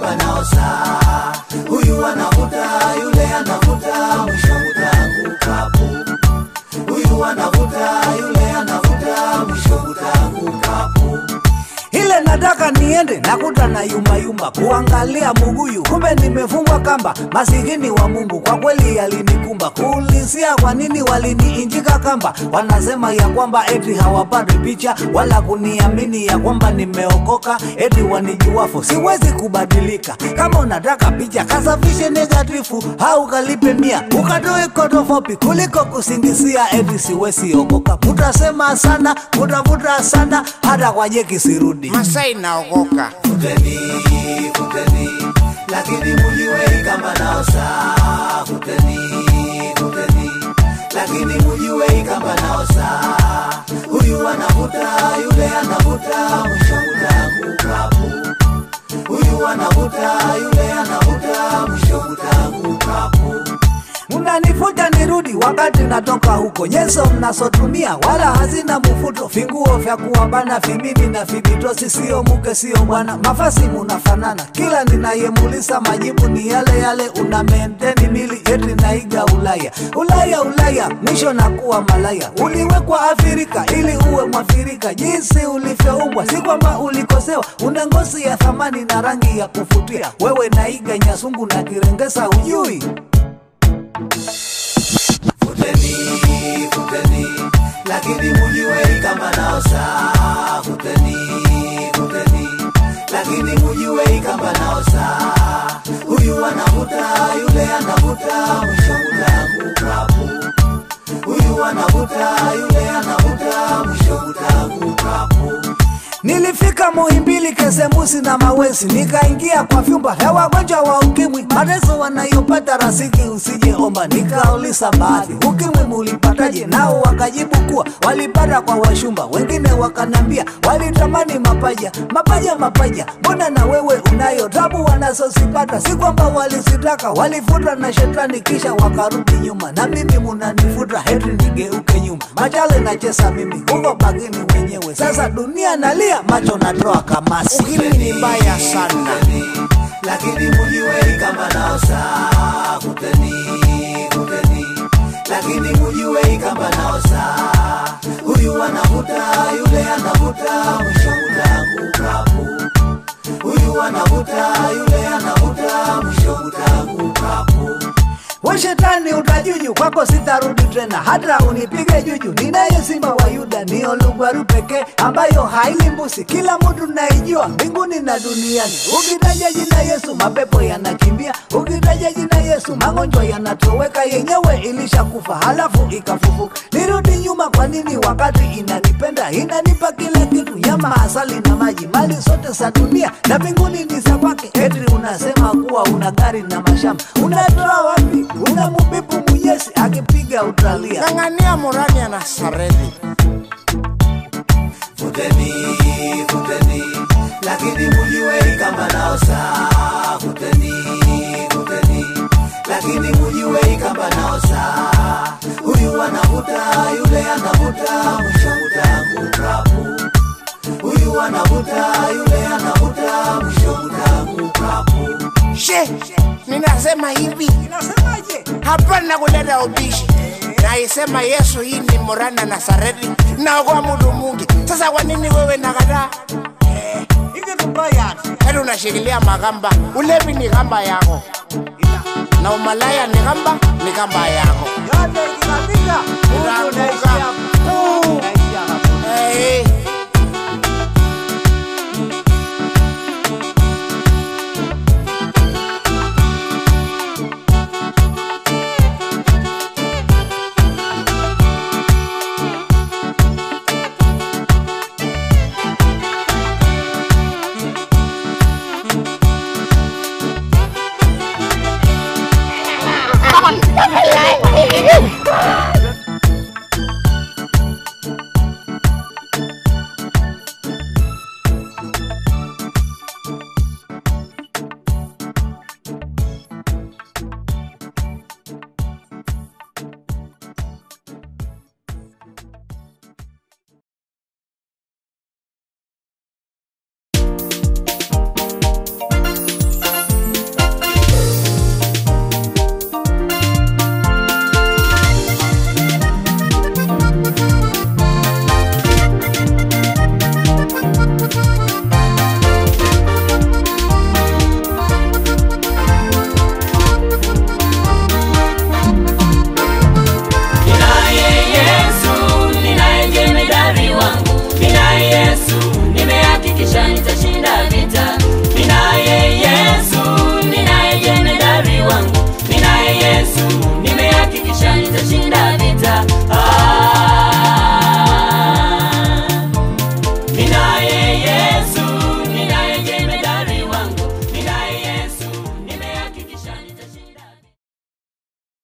kamba naosa. Huyu anavuta, yule anavuta, mwisho utaanguka pu. Huyu anavuta, yule anavuta, mwisho utaanguka pu. Ile nataka niende nakuta na yumba kuangalia muguyu, kumbe nimefungwa kamba. Masikini wa Mungu kwa kweli yalinikumba. Kuulizia kwa nini waliniinjika kamba, wanasema ya kwamba eti hawapati picha, wala kuniamini ya kwamba nimeokoka, eti wanijuafu siwezi kubadilika. Kama unataka picha kasafishe negatifu, au kalipe 100 ukatoe kotofopi kuliko kusingizia eti siwezi okoka. Mutasema sana, mutavuta sana, hata kwa jeki sirudi. Masai naogoka. Futeni, futeni, lakini mujue kamba naosa. Futeni, futeni, lakini mujue kamba naosa. Huyu anavuta, yule anavuta, mwisho utaanguka pu. Huyu anavuta, yule anavuta, mwisho utaanguka pu. Unanifuta nirudi wakati natoka huko. Nyeso mnasotumia wala hazina mfuto. Vinguo vya kuwabana vimini na vibitosi, sio muke sio bwana. Mafasi munafanana, kila ninayemulisa majibu ni yale yale. Una maintain mili eti naiga Ulaya. Ulaya Ulaya, mwisho nakuwa malaya. Uliwekwa Afrika ili uwe Mwafrika. Jinsi ulivyoumbwa si kwamba ulikosewa. Una ngozi ya thamani na rangi ya kufutia. Wewe naiga Nyasungu na Kirengesa ujui. Futeni, futeni, lakini mujue kamba naosa. Futeni, futeni, lakini mujue kamba naosa. Huyu anavuta, yule anavuta, mwisho utaanguka pu. Huyu anavuta, yule anavuta, mwisho utaanguka pu. Nilifika Muhimbili Kesemusi na Mawesi, nikaingia kwa vyumba ya wagonjwa wa ukimwi. Mateso wanayopata rasiki usije omba. Nikauliza baadhi, ukimwi mulipataje? Nao wakajibu kuwa walipata kwa washumba. Wengine wakanambia walitamani mapaja. Mapaja, mbona na wewe unayo? Tabu wanazozipata si kwamba walizitaka, walifuta na shetani kisha wakarudi nyuma. Na mimi munanifuta heti nigeuke nyuma. Machale nachesa mimi, huko bagini wenyewe. Sasa dunia nalia, macho natoa kamasi. Ukimwi ni mbaya sana, lakini mujue kamba naosa. Futeni, futeni, lakini mujue kamba naosa. Huyu anavuta, yule anavuta, mwisho utaanguka pu. Huyu anavuta, yule anavuta, mwisho utaanguka pu. We shetani utajuju, kwako sitarudi tena, hata unipige juju. Ninaye Simba wa Yuda, ni Olugwaru pekee ambayo hailimbusi. Kila mtu naijua mbinguni na duniani. Ukitaja jina Yesu mapepo yanakimbia. Ukitaja jina Yesu magonjwa yanatoweka. Yenyewe ilishakufa halafu ikafufuka. Nirudi nyuma kwa nini wakati inanipenda? Inanipa kila kitu, nyama, asali na maji. Mali zote za dunia na mbinguni ni za kwake. Eti unasema kuwa una gari na mashamba. Unatoa wapi? Una mubibu Mwenyezi akipiga utalia. Ng'ang'ania Murani ya Nazareti. Futeni, futeni, lakini mujue kamba naosa. Futeni, futeni, lakini mujue kamba naosa. Huyu anavuta, yule anavuta, mwisho utaanguka pu. Huyu anavuta, yule anavuta, mwisho utaanguka pu. She, ninasema hivi. Inasemaje? Hapana kuleta ubishi. Naisema Yesu hii ni Murani ya Nazareti. Naogoa mtu mungi. Sasa kwa nini wewe nakataa? Inge tubaya. Heri unashikilia magamba. Ulevi ni gamba yako, na umalaya ni gamba yako. Yote ikifika, Utaanguka.